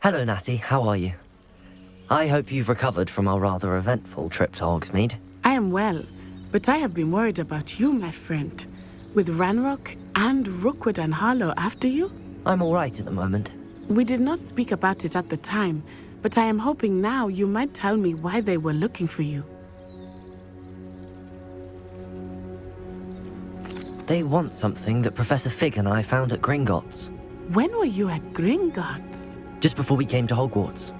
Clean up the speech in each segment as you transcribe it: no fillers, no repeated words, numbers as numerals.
Hello, Natty. How are you? I hope you've recovered from our rather eventful trip to Hogsmeade. I am well, but I have been worried about you, my friend. With Ranrock and Rookwood and Harlow after you? I'm all right at the moment. We did not speak about it at the time, but I am hoping now you might tell me why they were looking for you. They want something that Professor Fig and I found at Gringotts. When were you at Gringotts? Just before we came to Hogwarts.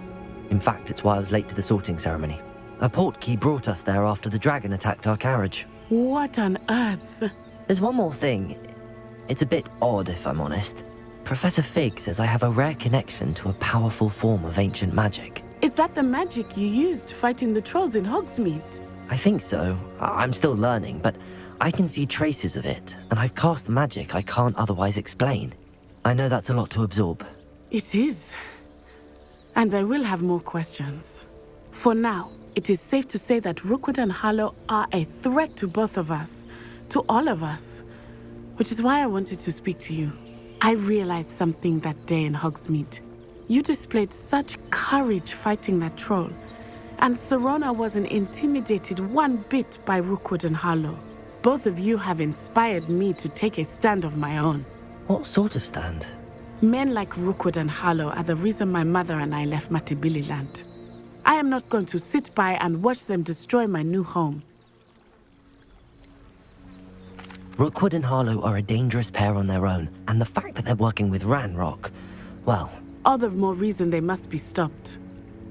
In fact, it's why I was late to the sorting ceremony. A portkey brought us there after the dragon attacked our carriage. What on earth? There's one more thing. It's a bit odd, if I'm honest. Professor Fig says I have a rare connection to a powerful form of ancient magic. Is that the magic you used fighting the trolls in Hogsmeade? I think so. I'm still learning, but I can see traces of it, and I've cast magic I can't otherwise explain. I know that's a lot to absorb. It is. And I will have more questions. For now, it is safe to say that Rookwood and Harlow are a threat to both of us, to all of us, which is why I wanted to speak to you. I realized something that day in Hogsmeade. You displayed such courage fighting that troll, and Serona wasn't intimidated one bit by Rookwood and Harlow. Both of you have inspired me to take a stand of my own. What sort of stand? Men like Rookwood and Harlow are the reason my mother and I left Matibililand. I am not going to sit by and watch them destroy my new home. Rookwood and Harlow are a dangerous pair on their own, and the fact that they're working with Ranrock, well... All the more reason they must be stopped.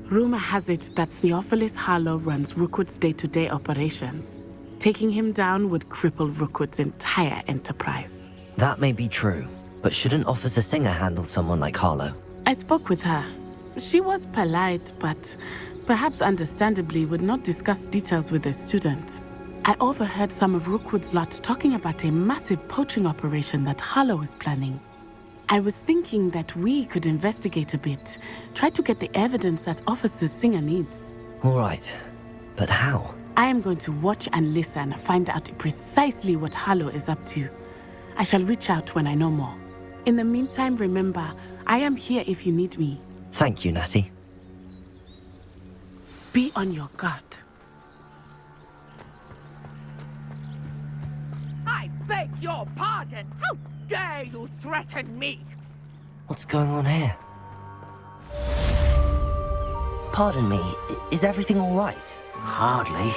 Rumor has it that Theophilus Harlow runs Rookwood's day-to-day operations. Taking him down would cripple Rookwood's entire enterprise. That may be true, but shouldn't Officer Singer handle someone like Harlow? I spoke with her. She was polite, but perhaps understandably would not discuss details with a student. I overheard some of Rookwood's lot talking about a massive poaching operation that Harlow is planning. I was thinking that we could investigate a bit, try to get the evidence that Officer Singer needs. All right, but how? I am going to watch and listen, find out precisely what Harlow is up to. I shall reach out when I know more. In the meantime, remember, I am here if you need me. Thank you, Natty. Be on your guard. I beg your pardon! How dare you threaten me? What's going on here? Pardon me, is everything all right? Hardly.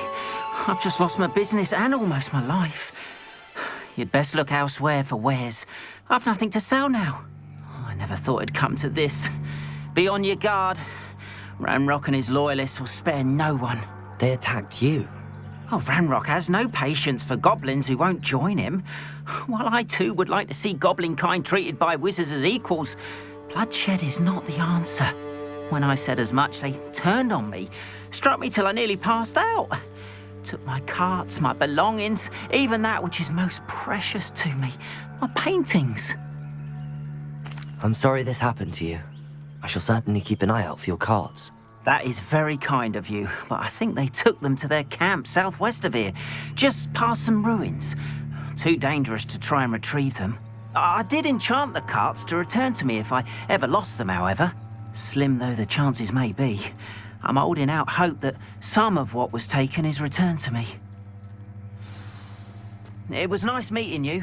I've just lost my business and almost my life. You'd best look elsewhere for wares. I've nothing to sell now. I never thought it'd come to this. Be on your guard. Ranrock and his loyalists will spare no one. They attacked you. Oh, Ranrock has no patience for goblins who won't join him. While I too would like to see goblin kind treated by wizards as equals, bloodshed is not the answer. When I said as much, they turned on me, struck me till I nearly passed out. Took my carts, my belongings, even that which is most precious to me, my paintings. I'm sorry this happened to you. I shall certainly keep an eye out for your carts. That is very kind of you, but I think they took them to their camp southwest of here, just past some ruins. Too dangerous to try and retrieve them. I did enchant the carts to return to me if I ever lost them, however. Slim though the chances may be, I'm holding out hope that some of what was taken is returned to me. It was nice meeting you.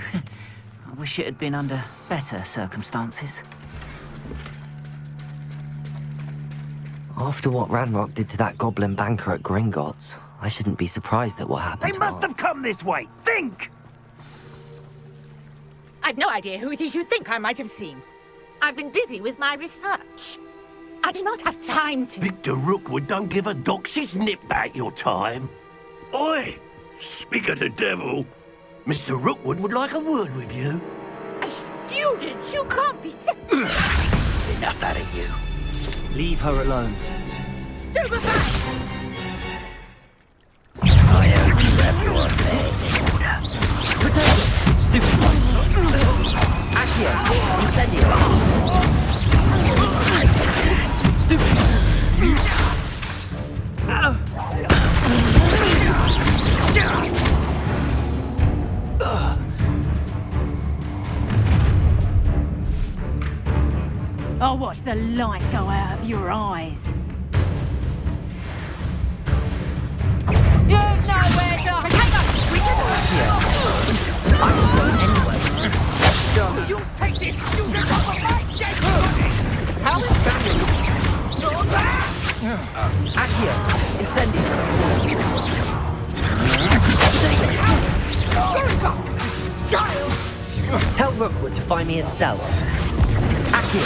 I wish it had been under better circumstances. After what Ranrock did to that goblin banker at Gringotts, I shouldn't be surprised at what happened They to must our... have come this way. Think! I've no idea who it is you think I might have seen. I've been busy with my research. I do not have time to... Victor Rookwood don't give a doxy's nip back your time. Oi! Speak of the devil. Mr. Rookwood would like a word with you. A student? You can't be sick. Enough out of you. Leave her alone. Stupefy! I hope you have your affairs in order. Stupid one! Accio! Incendio! Stupid! I'll watch the light go out of your eyes. You've nowhere to hang up! I can go anyway. You'll take this student off of my dead body! How is that? Accio, incendio. Tell Rookwood to find me himself. Accio,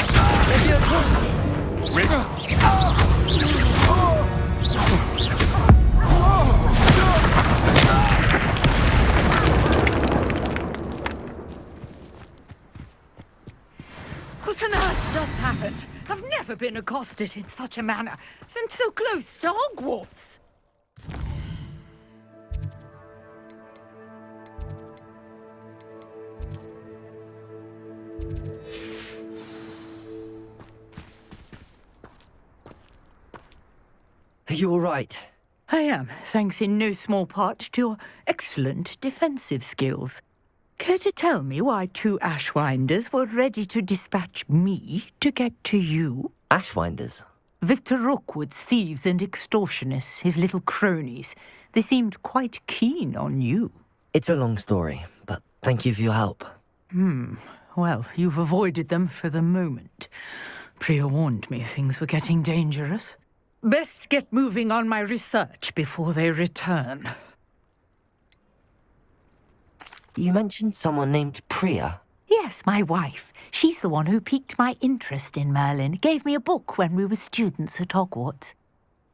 What on earth just happened? I've never been accosted in such a manner, and so close to Hogwarts. Are you all right? I am, thanks in no small part to your excellent defensive skills. Care to tell me why two Ashwinders were ready to dispatch me to get to you? Ashwinders? Victor Rookwood's thieves and extortionists, his little cronies. They seemed quite keen on you. It's a long story, but thank you for your help. Well, you've avoided them for the moment. Priya warned me things were getting dangerous. Best get moving on my research before they return. You mentioned someone named Priya. Yes, my wife. She's the one who piqued my interest in Merlin. Gave me a book when we were students at Hogwarts.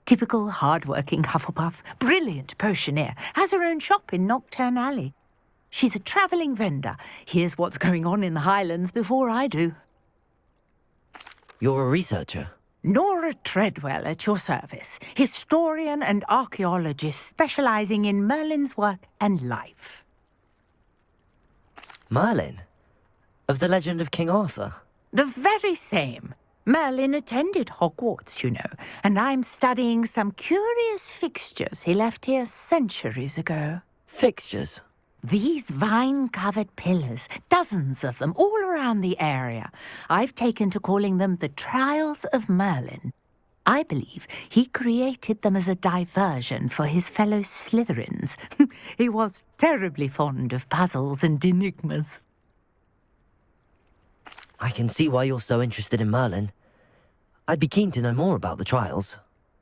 Typical hard-working Hufflepuff, brilliant potioneer, has her own shop in Nocturne Alley. She's a travelling vendor. Hears what's going on in the Highlands before I do. You're a researcher? Nora Treadwell at your service, historian and archaeologist specialising in Merlin's work and life. Merlin? Of the legend of King Arthur? The very same. Merlin attended Hogwarts, you know, and I'm studying some curious fixtures he left here centuries ago. Fixtures? These vine-covered pillars, dozens of them, all around the area. I've taken to calling them the Trials of Merlin. I believe he created them as a diversion for his fellow Slytherins. He was terribly fond of puzzles and enigmas. I can see why you're so interested in Merlin. I'd be keen to know more about the trials.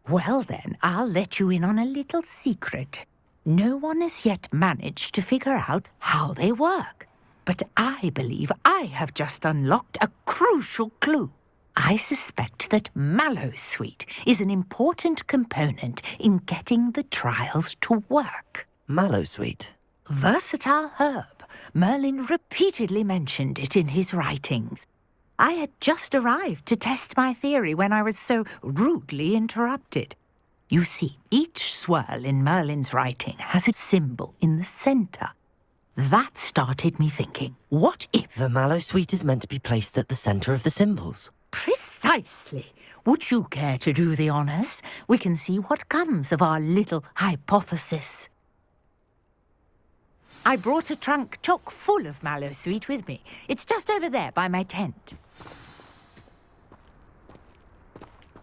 Well then, I'll let you in on a little secret. No one has yet managed to figure out how they work. But I believe I have just unlocked a crucial clue. I suspect that Mallowsweet is an important component in getting the trials to work. Mallowsweet? Versatile herb. Merlin repeatedly mentioned it in his writings. I had just arrived to test my theory when I was so rudely interrupted. You see, each swirl in Merlin's writing has a symbol in the centre. That started me thinking, what if... The Mallowsweet is meant to be placed at the centre of the symbols. Precisely. Would you care to do the honours? We can see what comes of our little hypothesis. I brought a trunk chock full of Mallowsweet with me. It's just over there by my tent.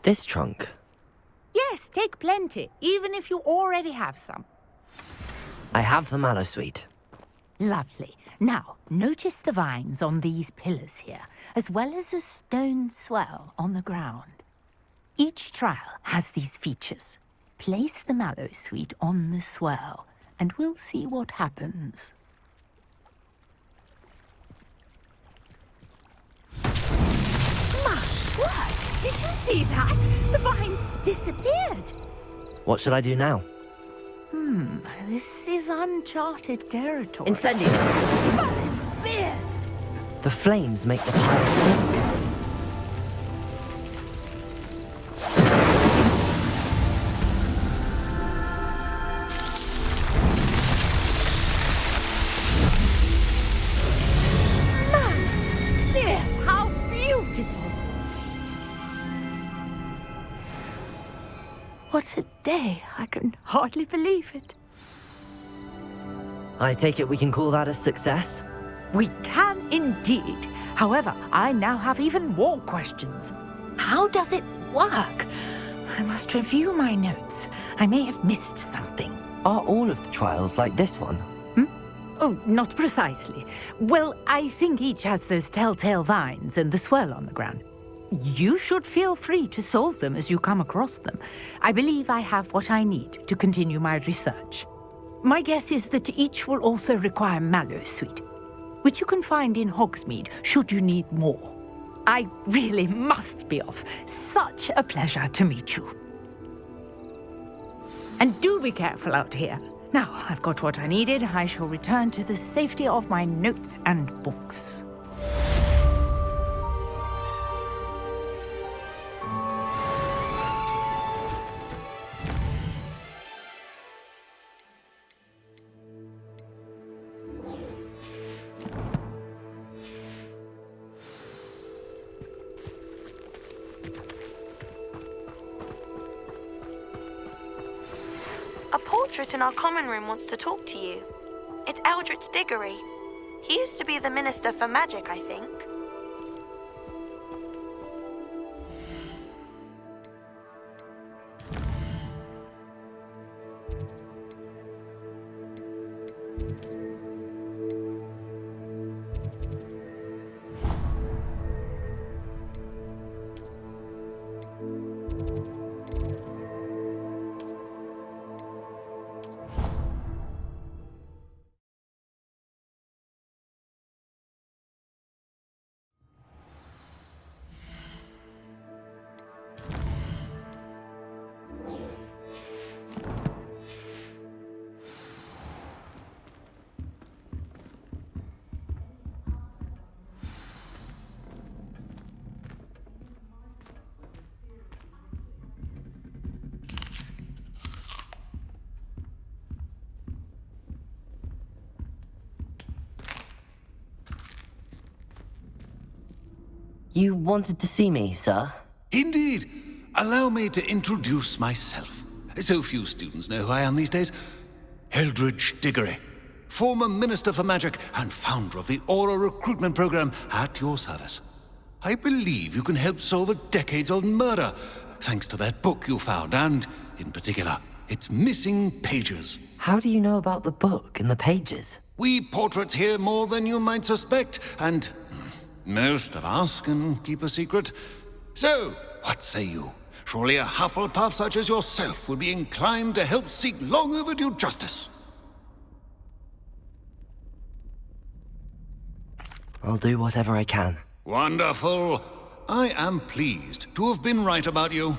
This trunk? Yes, take plenty, even if you already have some. I have the Mallowsweet. Lovely. Now, notice the vines on these pillars here, as well as a stone swell on the ground. Each trial has these features. Place the Mallowsweet on the swell, and we'll see what happens. My word! Did you see that? The vines disappeared. What should I do now? This is uncharted territory. Incendio! Merlin's beard! The flames make the pyre sink. Merlin's beard! How beautiful! What a day! I can hardly believe it. I take it we can call that a success? We can indeed. However, I now have even more questions. How does it work? I must review my notes. I may have missed something. Are all of the trials like this one? Oh, not precisely. Well, I think each has those telltale vines and the swirl on the ground. You should feel free to solve them as you come across them. I believe I have what I need to continue my research. My guess is that each will also require mallow sweet, which you can find in Hogsmeade should you need more. I really must be off. Such a pleasure to meet you. And do be careful out here. Now, I've got what I needed. I shall return to the safety of my notes and books. A portrait in our common room wants to talk to you. It's Eldritch Diggory. He used to be the Minister for Magic, I think. You wanted to see me, sir? Indeed. Allow me to introduce myself. So few students know who I am these days. Eldritch Diggory, former Minister for Magic and founder of the Aura Recruitment Program at your service. I believe you can help solve a decades-old murder, thanks to that book you found, and, in particular, its missing pages. How do you know about the book and the pages? We portraits hear more than you might suspect, and most of us can keep a secret. So, what say you? Surely a Hufflepuff such as yourself would be inclined to help seek long overdue justice. I'll do whatever I can. Wonderful. I am pleased to have been right about you.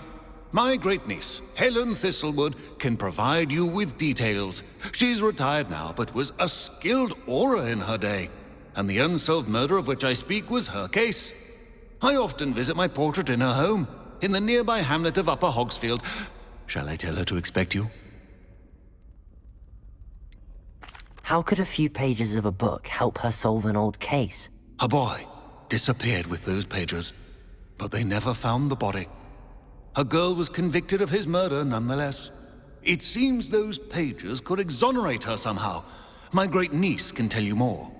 My great-niece, Helen Thistlewood, can provide you with details. She's retired now, but was a skilled aura in her day. And the unsolved murder of which I speak was her case. I often visit my portrait in her home, in the nearby hamlet of Upper Hogsfield. Shall I tell her to expect you? How could a few pages of a book help her solve an old case? A boy disappeared with those pages, but they never found the body. A girl was convicted of his murder nonetheless. It seems those pages could exonerate her somehow. My great-niece can tell you more.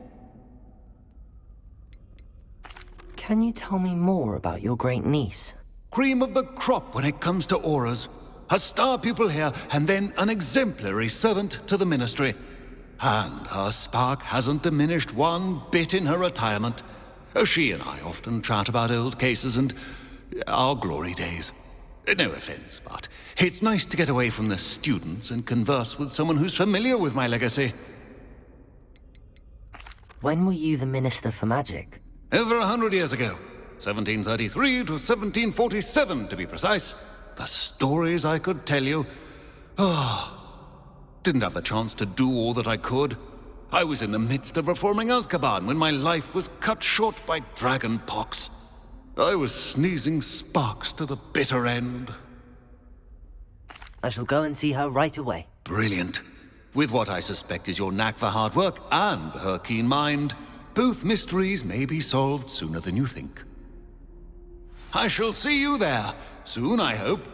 Can you tell me more about your great-niece? Cream of the crop when it comes to auras. A star pupil here, and then an exemplary servant to the ministry. And her spark hasn't diminished one bit in her retirement. She and I often chat about old cases and our glory days. No offense, but it's nice to get away from the students and converse with someone who's familiar with my legacy. When were you the Minister for Magic? Over 100 years ago. 1733 to 1747, to be precise. The stories I could tell you. Didn't have the chance to do all that I could. I was in the midst of reforming Azkaban when my life was cut short by dragon pox. I was sneezing sparks to the bitter end. I shall go and see her right away. Brilliant. With what I suspect is your knack for hard work and her keen mind, both mysteries may be solved sooner than you think. I shall see you there, soon I hope.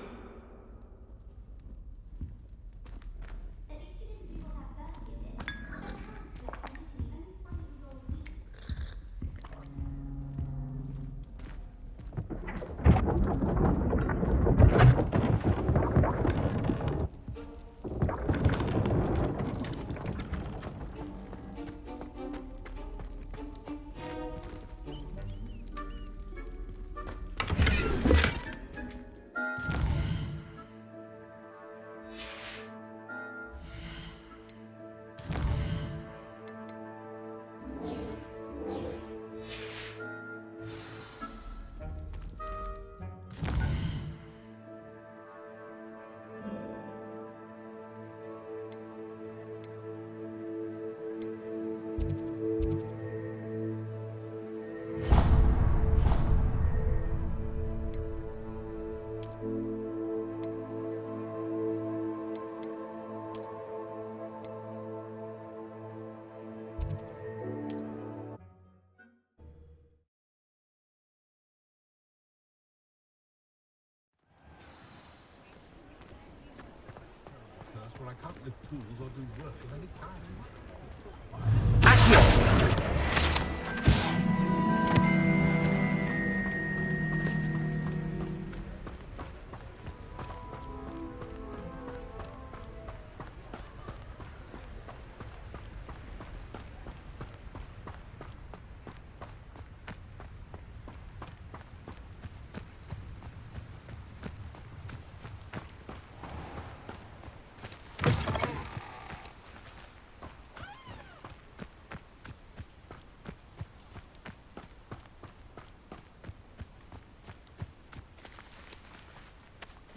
I can't lift tools or do work of any kind.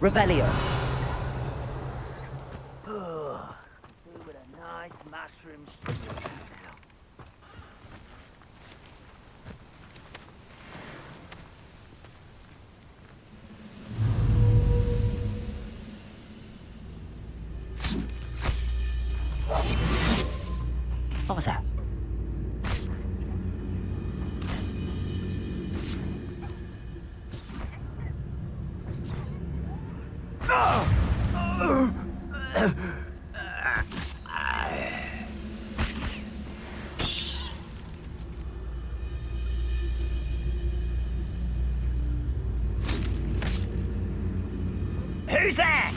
Revelio. With a nice mushroom stew now. What was that? Who's there?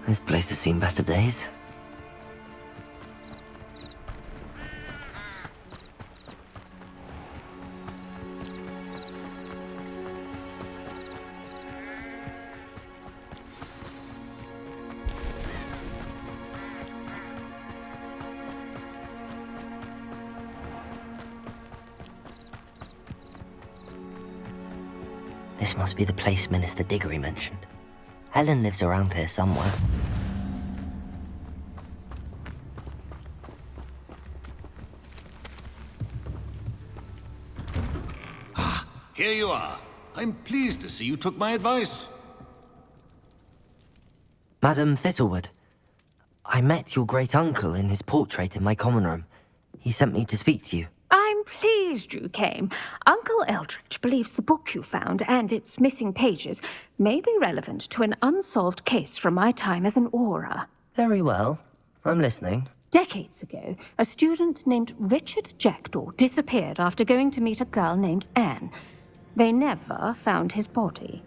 This place has seen better days. This must be the place Minister Diggory mentioned. Helen lives around here somewhere. Here you are. I'm pleased to see you took my advice. Madam Thistlewood, I met your great-uncle in his portrait in my common room. He sent me to speak to you. I'm pleased you came. Uncle Eldritch believes the book you found and its missing pages may be relevant to an unsolved case from my time as an Auror. Very well. I'm listening. Decades ago, a student named Richard Jackdaw disappeared after going to meet a girl named Anne. They never found his body.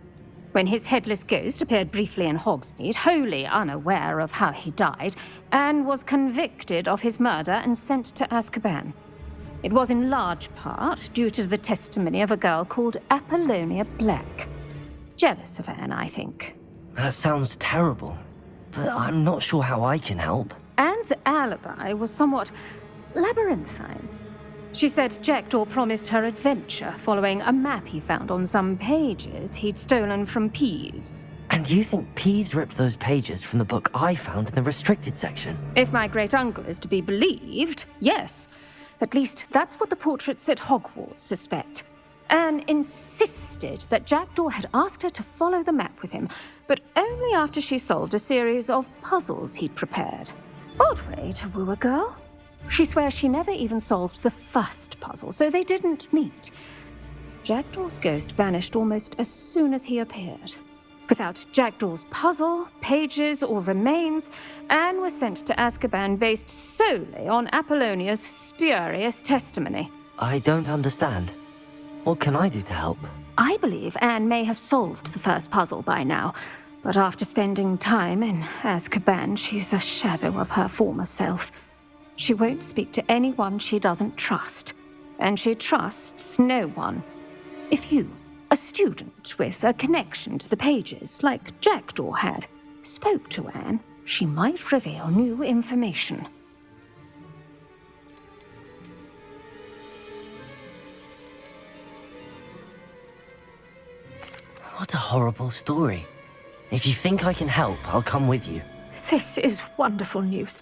When his headless ghost appeared briefly in Hogsmeade, wholly unaware of how he died, Anne was convicted of his murder and sent to Azkaban. It was in large part due to the testimony of a girl called Apollonia Black. Jealous of Anne, I think. That sounds terrible, but I'm not sure how I can help. Anne's alibi was somewhat labyrinthine. She said Jackdaw promised her adventure following a map he found on some pages he'd stolen from Peeves. And you think Peeves ripped those pages from the book I found in the restricted section? If my great-uncle is to be believed, yes. At least that's what the portraits at Hogwarts suspect. Anne insisted that Jackdaw had asked her to follow the map with him, but only after she solved a series of puzzles he'd prepared. Odd way to woo a girl. She swears she never even solved the first puzzle, so they didn't meet. Jackdaw's ghost vanished almost as soon as he appeared. Without Jackdaw's puzzle, pages, or remains, Anne was sent to Azkaban based solely on Apollonia's spurious testimony. I don't understand. What can I do to help? I believe Anne may have solved the first puzzle by now, but after spending time in Azkaban, she's a shadow of her former self. She won't speak to anyone she doesn't trust, and she trusts no one. If you, a student with a connection to the pages, like Jackdaw had, spoke to Anne, she might reveal new information. What a horrible story. If you think I can help, I'll come with you. This is wonderful news.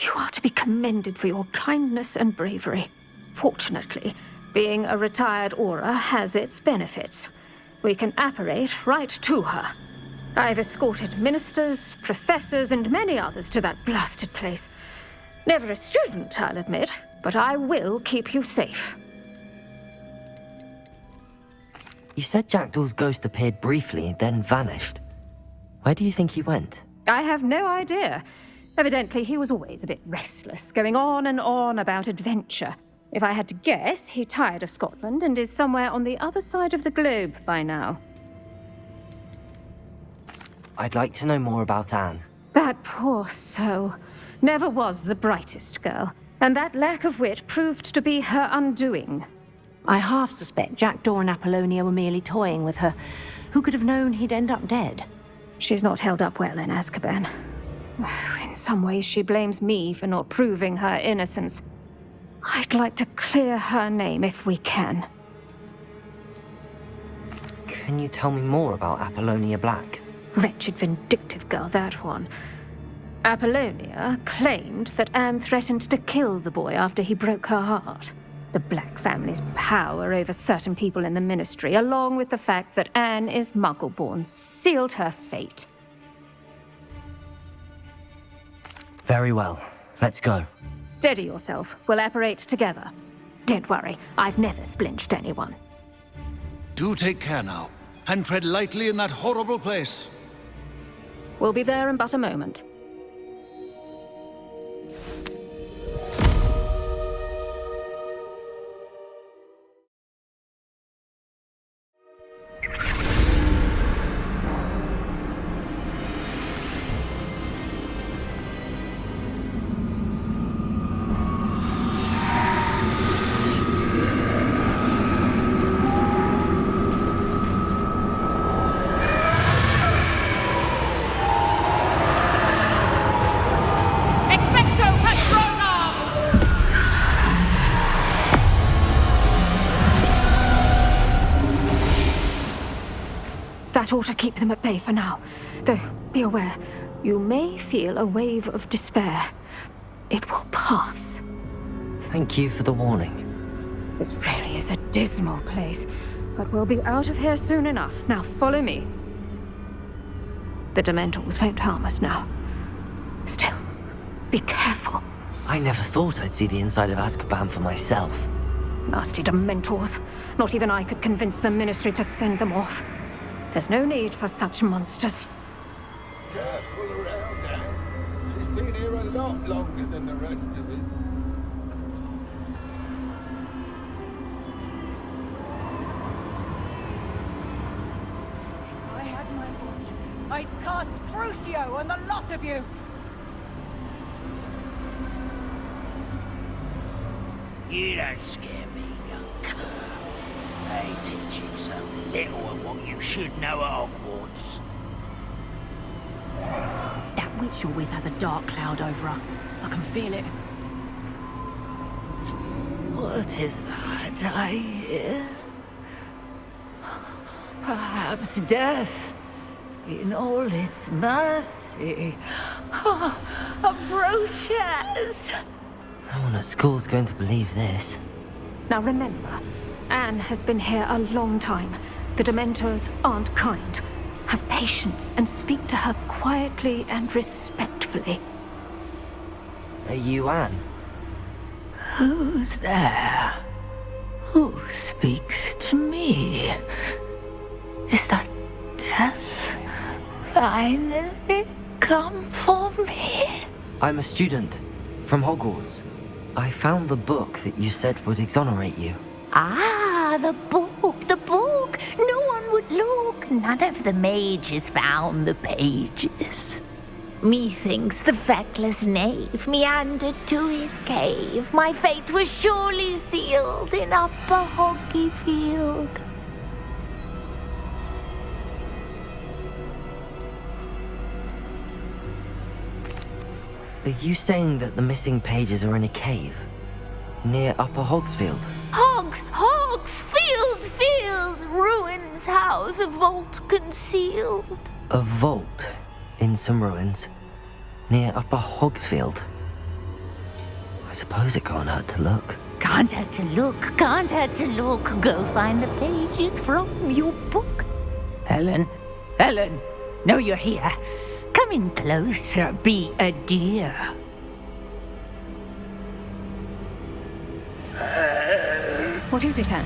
You are to be commended for your kindness and bravery. Fortunately, being a retired Auror has its benefits. We can apparate right to her. I've escorted ministers, professors, and many others to that blasted place. Never a student, I'll admit, but I will keep you safe. You said Jackdaw's ghost appeared briefly, then vanished. Where do you think he went? I have no idea. Evidently, he was always a bit restless, going on and on about adventure. If I had to guess, he tired of Scotland and is somewhere on the other side of the globe by now. I'd like to know more about Anne. That poor soul. Never was the brightest girl, and that lack of wit proved to be her undoing. I half suspect Jackdaw and Apollonia were merely toying with her. Who could have known he'd end up dead? She's not held up well in Azkaban. In some ways, she blames me for not proving her innocence. I'd like to clear her name if we can. Can you tell me more about Apollonia Black? Wretched, vindictive girl, that one. Apollonia claimed that Anne threatened to kill the boy after he broke her heart. The Black family's power over certain people in the Ministry, along with the fact that Anne is Muggle-born, sealed her fate. Very well. Let's go. Steady yourself. We'll apparate together. Don't worry, I've never splinched anyone. Do take care now, and tread lightly in that horrible place. We'll be there in but a moment. That ought to keep them at bay for now. Though, be aware, you may feel a wave of despair. It will pass. Thank you for the warning. This really is a dismal place, but we'll be out of here soon enough. Now follow me. The Dementors won't harm us now. Still, be careful. I never thought I'd see the inside of Azkaban for myself. Nasty Dementors. Not even I could convince the Ministry to send them off. There's no need for such monsters. Careful around Anne. She's been here a lot longer than the rest of us. I had my wand. I'd cast Crucio on the lot of you. You don't scare me, young cur. They teach you so little of what you should know at Hogwarts. That witch you're with has a dark cloud over her. I can feel it. What is that I hear? Perhaps death, in all its mercy, approaches. No one at school's going to believe this. Now remember, Anne has been here a long time. The Dementors aren't kind. Have patience and speak to her quietly and respectfully. Are you Anne? Who's there? Who speaks to me? Is that death finally come for me? I'm a student from Hogwarts. I found the book that you said would exonerate you. Ah, the book, the book. No one would look. None of the mages found the pages. Methinks the feckless knave meandered to his cave. My fate was surely sealed in Upper Hoggyfield. Are you saying that the missing pages are in a cave? Near Upper Hogsfield? Field, ruins house, a vault concealed. A vault in some ruins near Upper Hogsfield. I suppose it can't hurt to look. Can't hurt to look. Go find the pages from your book. Helen, know you're here. Come in closer, be a dear. What is it, Anne?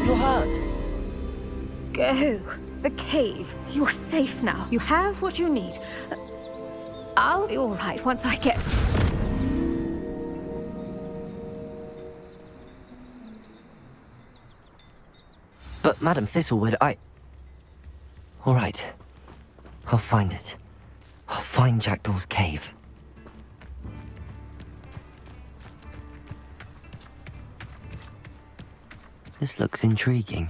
You're hurt. Go. The cave. You're safe now. You have what you need. I'll be all right once I get... But Madam Thistlewood, All right. I'll find it. I'll find Jackdaw's cave. This looks intriguing.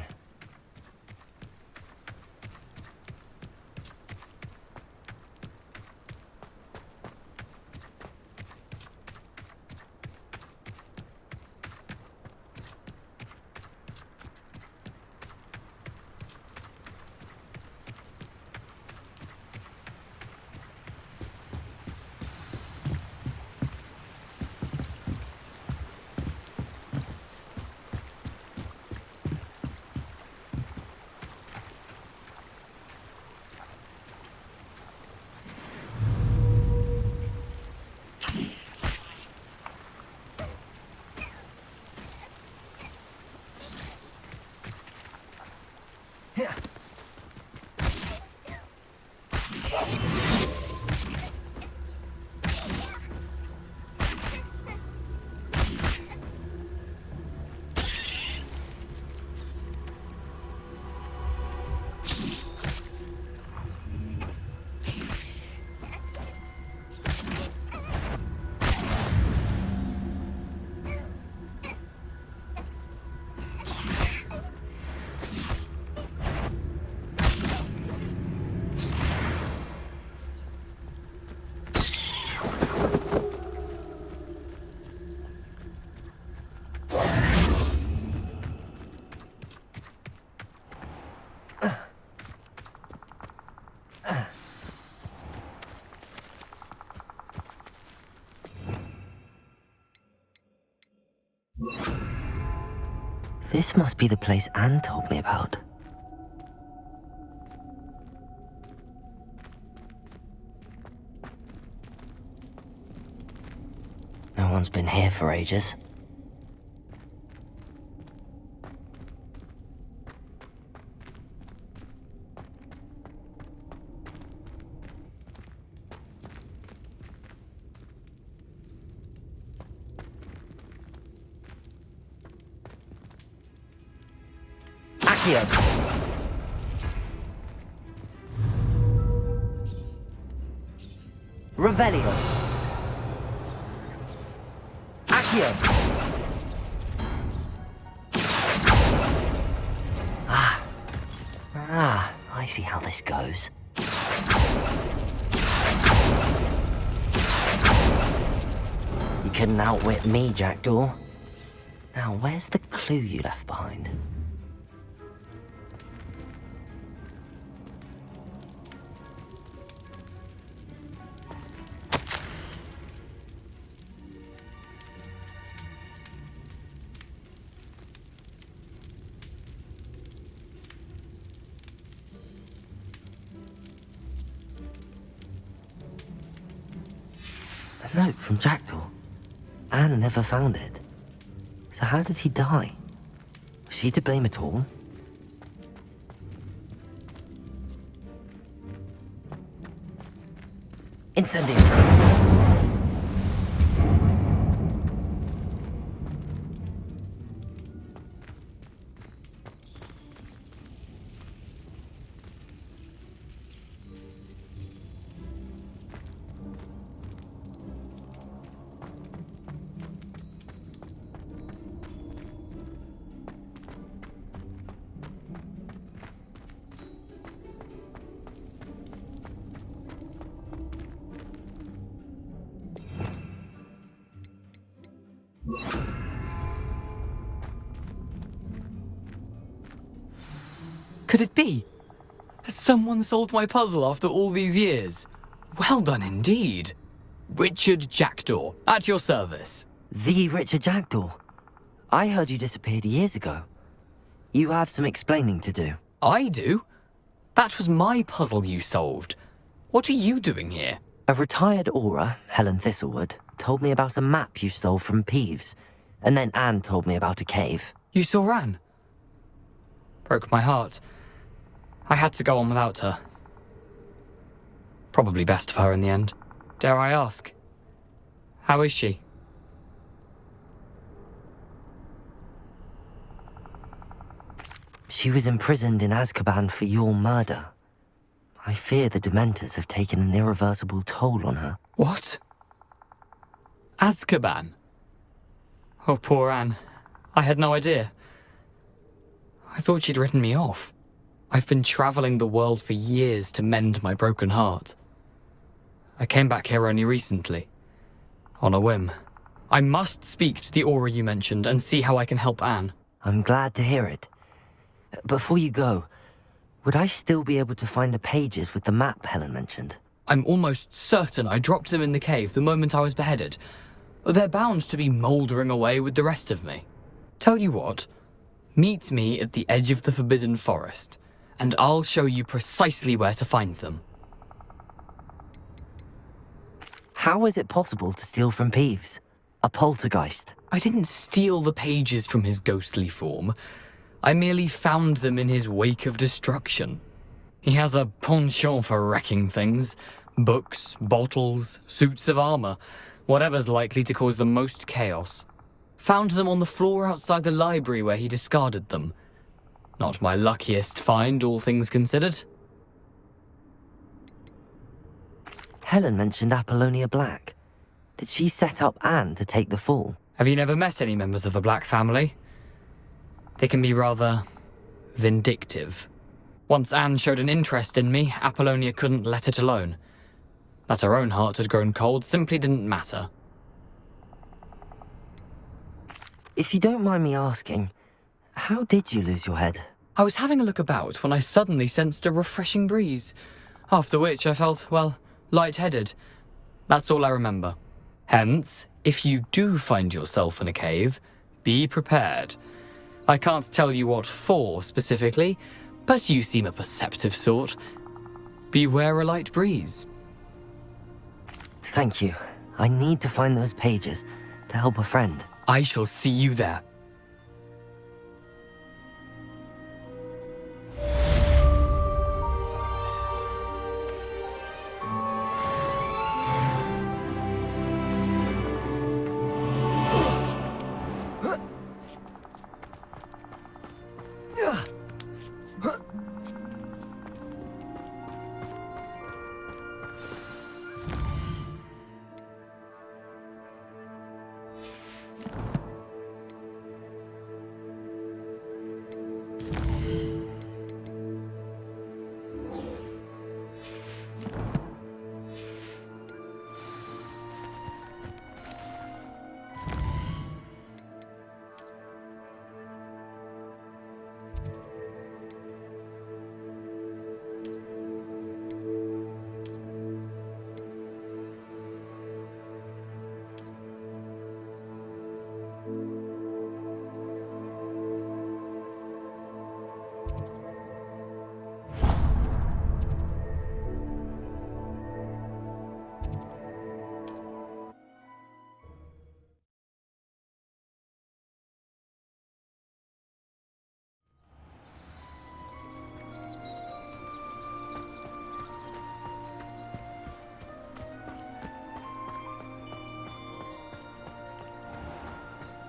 This must be the place Anne told me about. No one's been here for ages. Accio. Revelio. Accio. I see how this goes. You couldn't outwit me, Jackdaw. Now, where's the clue you left behind? A note from Jackdaw. Anne never found it. So how did he die? Was she to blame at all? Incendiary! Could it be? Has someone solved my puzzle after all these years? Well done indeed. Richard Jackdaw, at your service. The Richard Jackdaw? I heard you disappeared years ago. You have some explaining to do. I do? That was my puzzle you solved. What are you doing here? A retired Aura, Helen Thistlewood, told me about a map you stole from Peeves, and then Anne told me about a cave. You saw Anne? Broke my heart. I had to go on without her. Probably best for her in the end. Dare I ask? How is she? She was imprisoned in Azkaban for your murder. I fear the Dementors have taken an irreversible toll on her. What? Azkaban? Oh, poor Anne. I had no idea. I thought she'd written me off. I've been travelling the world for years to mend my broken heart. I came back here only recently. On a whim. I must speak to the Aura you mentioned and see how I can help Anne. I'm glad to hear it. Before you go, would I still be able to find the pages with the map Helen mentioned? I'm almost certain I dropped them in the cave the moment I was beheaded. They're bound to be mouldering away with the rest of me. Tell you what, meet me at the edge of the Forbidden Forest, and I'll show you precisely where to find them. How is it possible to steal from Peeves? A poltergeist? I didn't steal the pages from his ghostly form. I merely found them in his wake of destruction. He has a penchant for wrecking things. Books, bottles, suits of armor, whatever's likely to cause the most chaos. Found them on the floor outside the library where he discarded them. Not my luckiest find, all things considered. Helen mentioned Apollonia Black. Did she set up Anne to take the fall? Have you never met any members of the Black family? They can be rather vindictive. Once Anne showed an interest in me, Apollonia couldn't let it alone. That her own heart had grown cold simply didn't matter. If you don't mind me asking, how did you lose your head? I was having a look about when I suddenly sensed a refreshing breeze, after which I felt, well, lightheaded. That's all I remember. Hence, if you do find yourself in a cave, be prepared. I can't tell you what for specifically, but you seem a perceptive sort. Beware a light breeze. Thank you. I need to find those pages to help a friend. I shall see you there.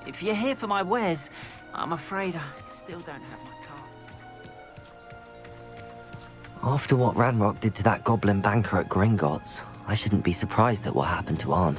If you're here for my wares, I'm afraid I still don't have my card. After what Ranrock did to that goblin banker at Gringotts, I shouldn't be surprised at what happened to Arn.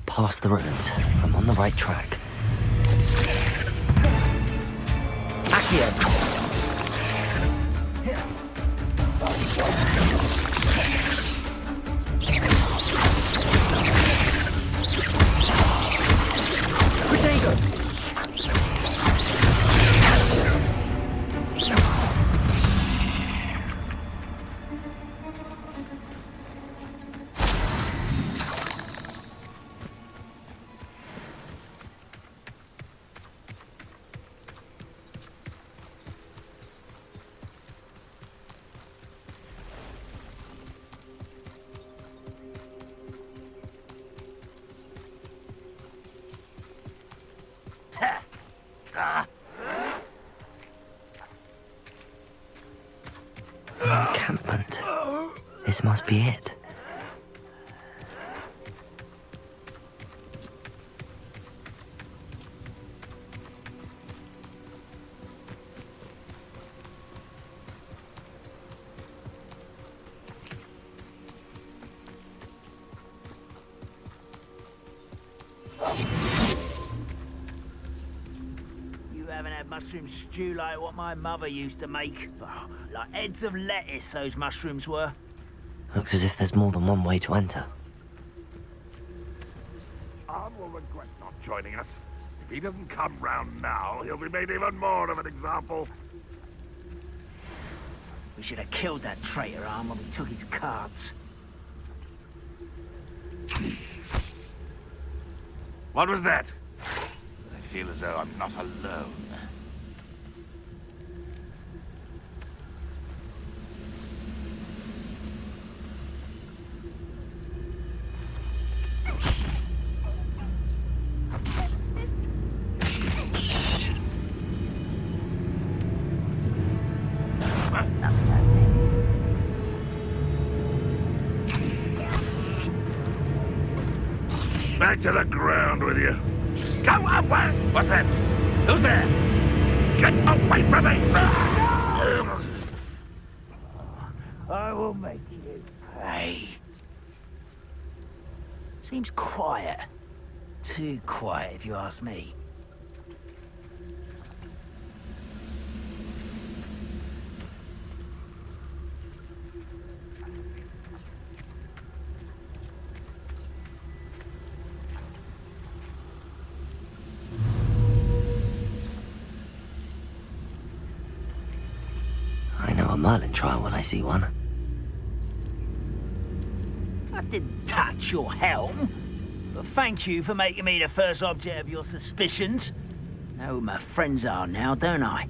Past the ruins. I'm on the right track. Accio! Potato! Encampment. This must be it. Mushroom stew like what my mother used to make. Oh, like heads of lettuce, those mushrooms were. Looks as if there's more than one way to enter. Arn will regret not joining us. If he doesn't come round now, he'll be made even more of an example. We should have killed that traitor Arn when we took his cards. What was that? I feel as though I'm not alone. Back to the ground with you. Go away! What's that? Who's there? Get away from me! I will make you pay. Seems quiet. Too quiet, if you ask me. I know a Merlin trial when I see one. I didn't touch your helm. But thank you for making me the first object of your suspicions. Know who my friends are now, don't I?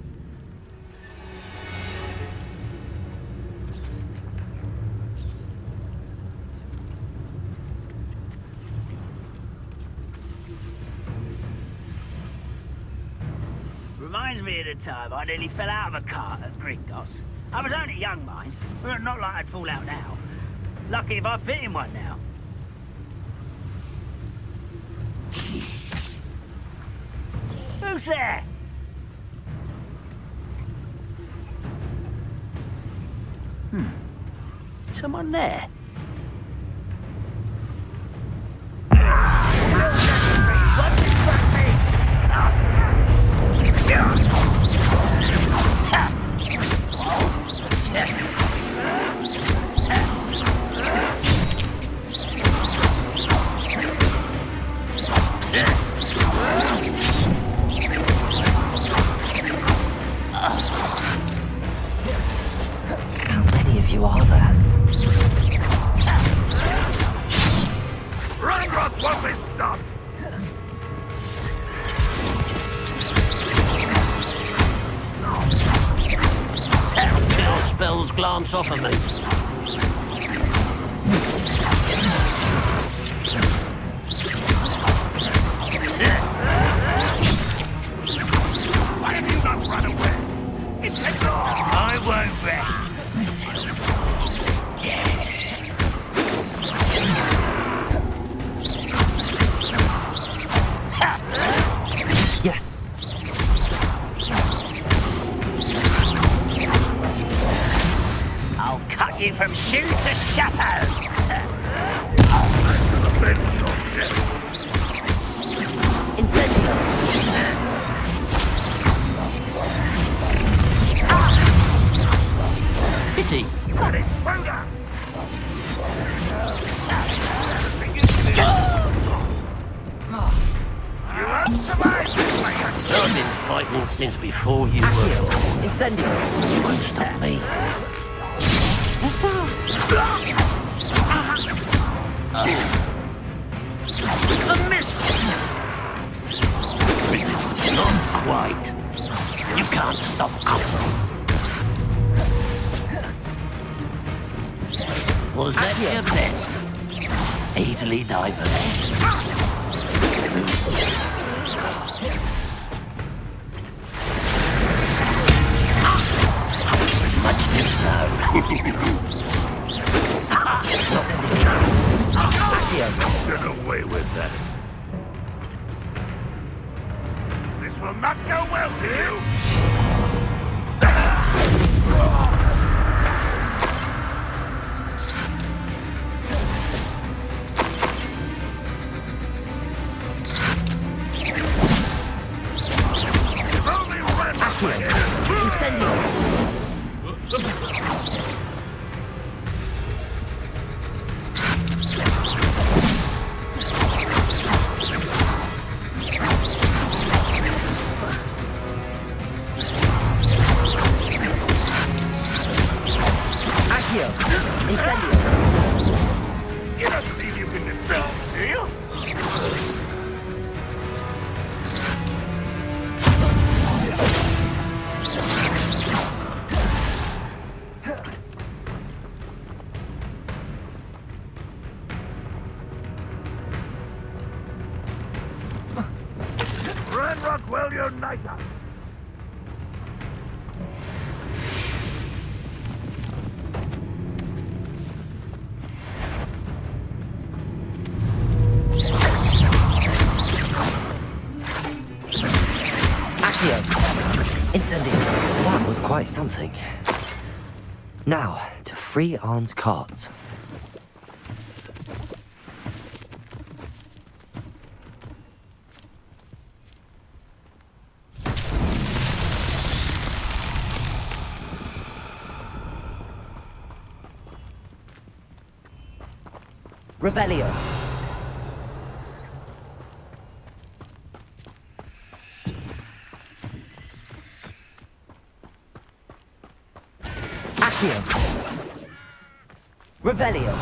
Reminds me of the time I nearly fell out of a cart at Gringotts. I was only young, mind. But not like I'd fall out now. Lucky if I fit in one now. Who's there? Someone there? spells glance off of me. Why have you not run away? It's a door! I won't rest until you're dead. Yes. I'll cut you from shoes to chapeau. Avenge your death. Incendio. Pity. An intruder! You won't survive this way. I've been fighting since before you were. Incendio. You won't stop me. A miss. Not quite. You can't stop us. Was that your best? Easily diverted. Much too slow. Get away with that. This will not go well for you. If only Red were here. You don't believe you can defend, do you? Red Rockwell Uniter! Incendio. That was quite something. Now, to free Arn's cards. Revelio. Accio. Revelio.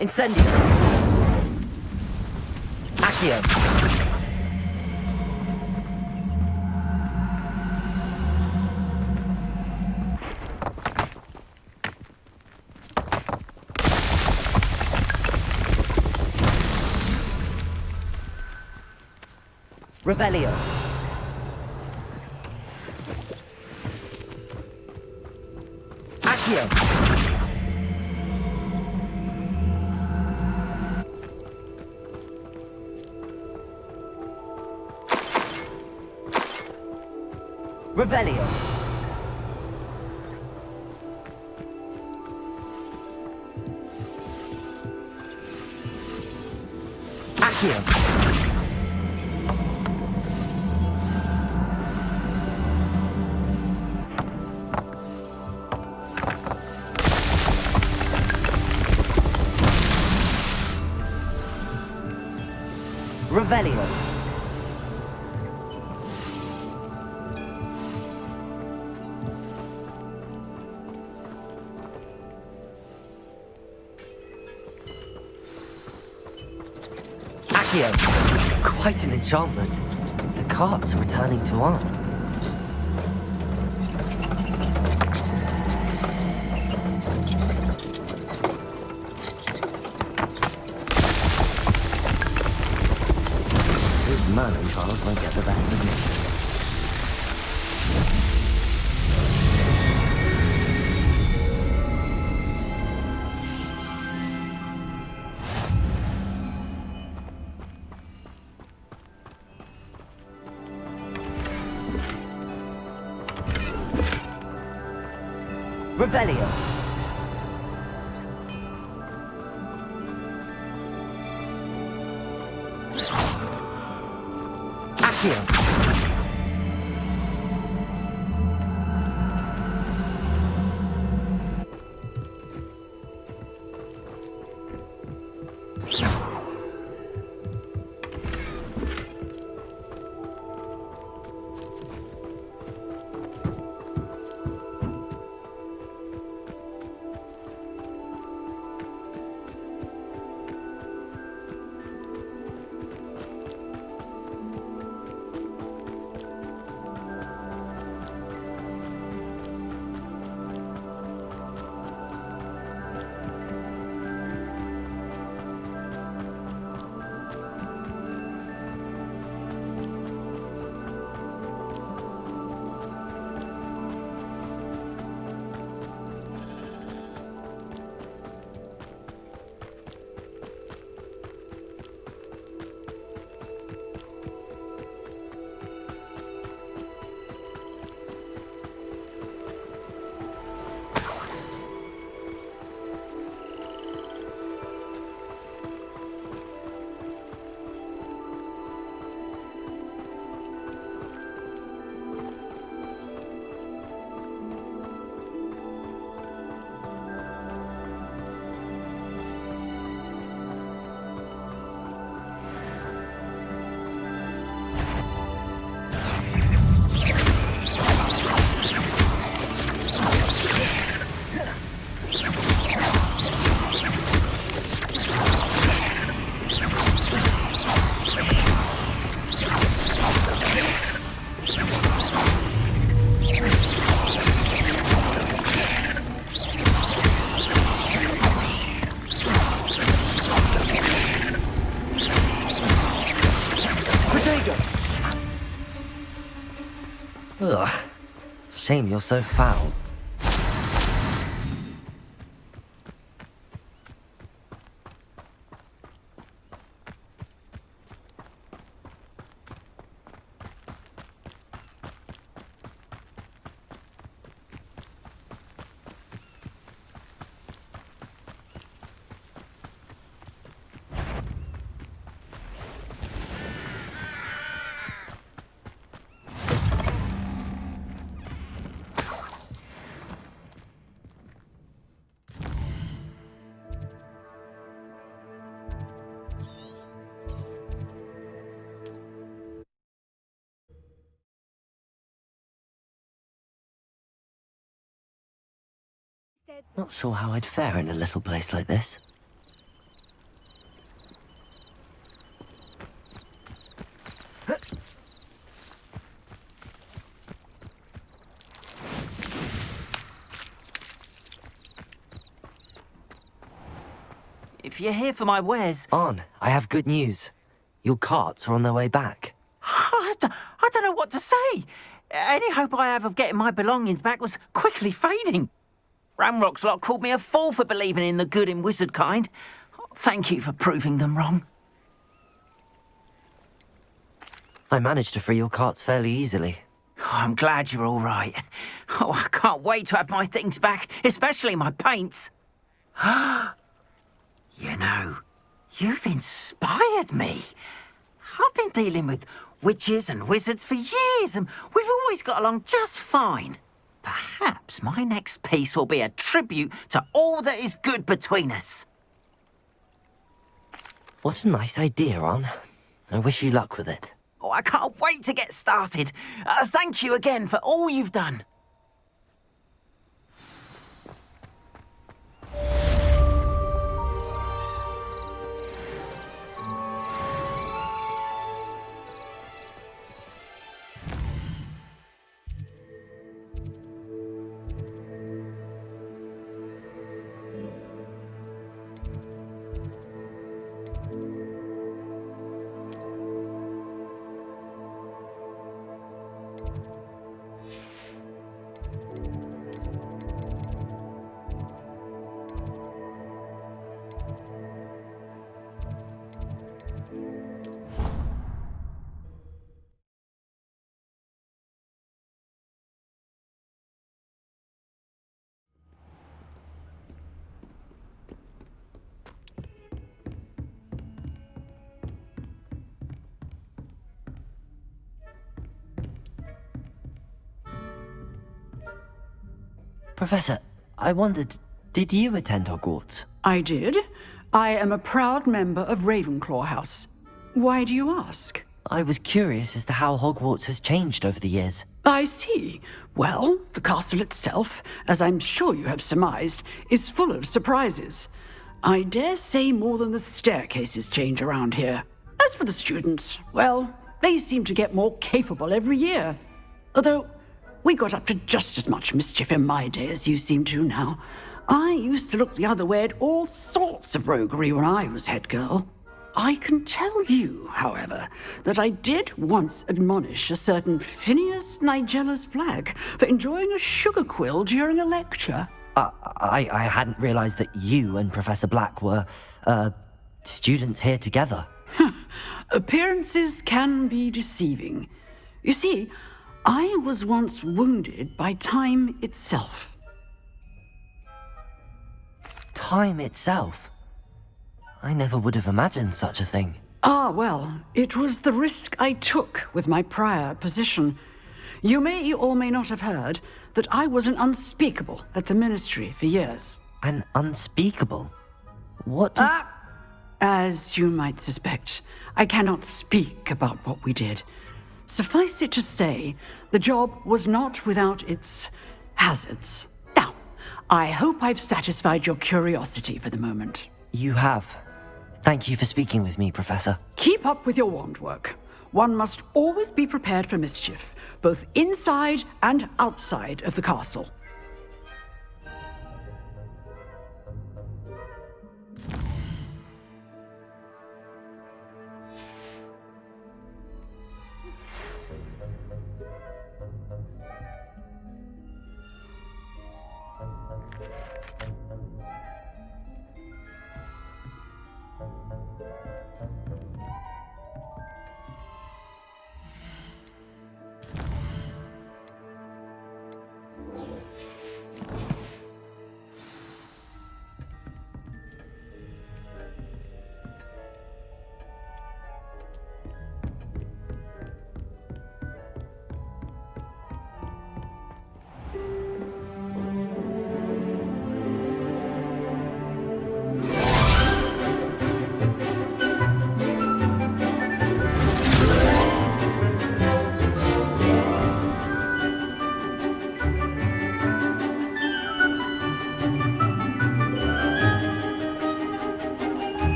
Incendio. Accio. Revelio. Accio. Revelio. Accio. Revelio. Accio. Quite an enchantment. The cart's returning to Arn. Revelio. Accio. Ugh. Shame you're so foul. Not sure how I'd fare in a little place like this. If you're here for my wares... On, I have good news. Your carts are on their way back. I don't know what to say. Any hope I have of getting my belongings back was quickly fading. Ramrock's lot called me a fool for believing in the good in wizard kind. Thank you for proving them wrong. I managed to free your carts fairly easily. Oh, I'm glad you're all right. Oh, I can't wait to have my things back, especially my paints. You know, you've inspired me. I've been dealing with witches and wizards for years, and we've always got along just fine. Perhaps my next piece will be a tribute to all that is good between us. What a nice idea, Ron. I wish you luck with it. Oh, I can't wait to get started. Thank you again for all you've done. Professor, I wondered, did you attend Hogwarts? I did. I am a proud member of Ravenclaw House. Why do you ask? I was curious as to how Hogwarts has changed over the years. I see. Well, the castle itself, as I'm sure you have surmised, is full of surprises. I dare say more than the staircases change around here. As for the students, well, they seem to get more capable every year. Although, we got up to just as much mischief in my day as you seem to now. I used to look the other way at all sorts of roguery when I was head girl. I can tell you, however, that I did once admonish a certain Phineas Nigellus Black for enjoying a sugar quill during a lecture. I hadn't realized that you and Professor Black were, students here together. Appearances can be deceiving. You see, I was once wounded by time itself. Time itself? I never would have imagined such a thing. Ah, well, it was the risk I took with my prior position. You may or may not have heard that I was an unspeakable at the Ministry for years. An unspeakable? What does... As you might suspect, I cannot speak about what we did. Suffice it to say, the job was not without its hazards. Now, I hope I've satisfied your curiosity for the moment. You have. Thank you for speaking with me, Professor. Keep up with your wand work. One must always be prepared for mischief, both inside and outside of the castle.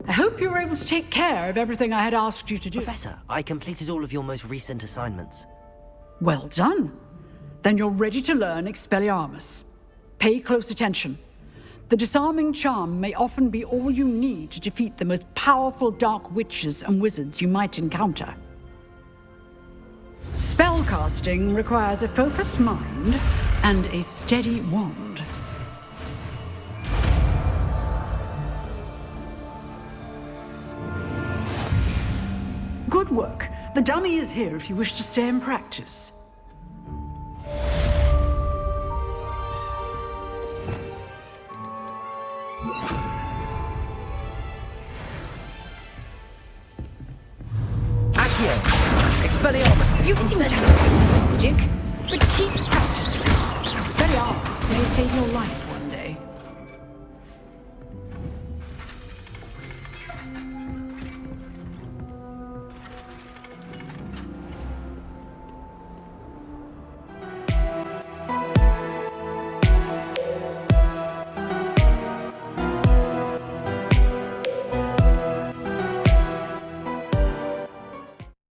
I hope you were able to take care of everything I had asked you to do. Professor, I completed all of your most recent assignments. Well done. Then you're ready to learn Expelliarmus. Pay close attention. The disarming charm may often be all you need to defeat the most powerful dark witches and wizards you might encounter. Spellcasting requires a focused mind and a steady wand. Good work. The dummy is here if you wish to stay and practice. Accio! Expelliarmus! You seem to have a stick, but keep practicing. Expelliarmus may save your life.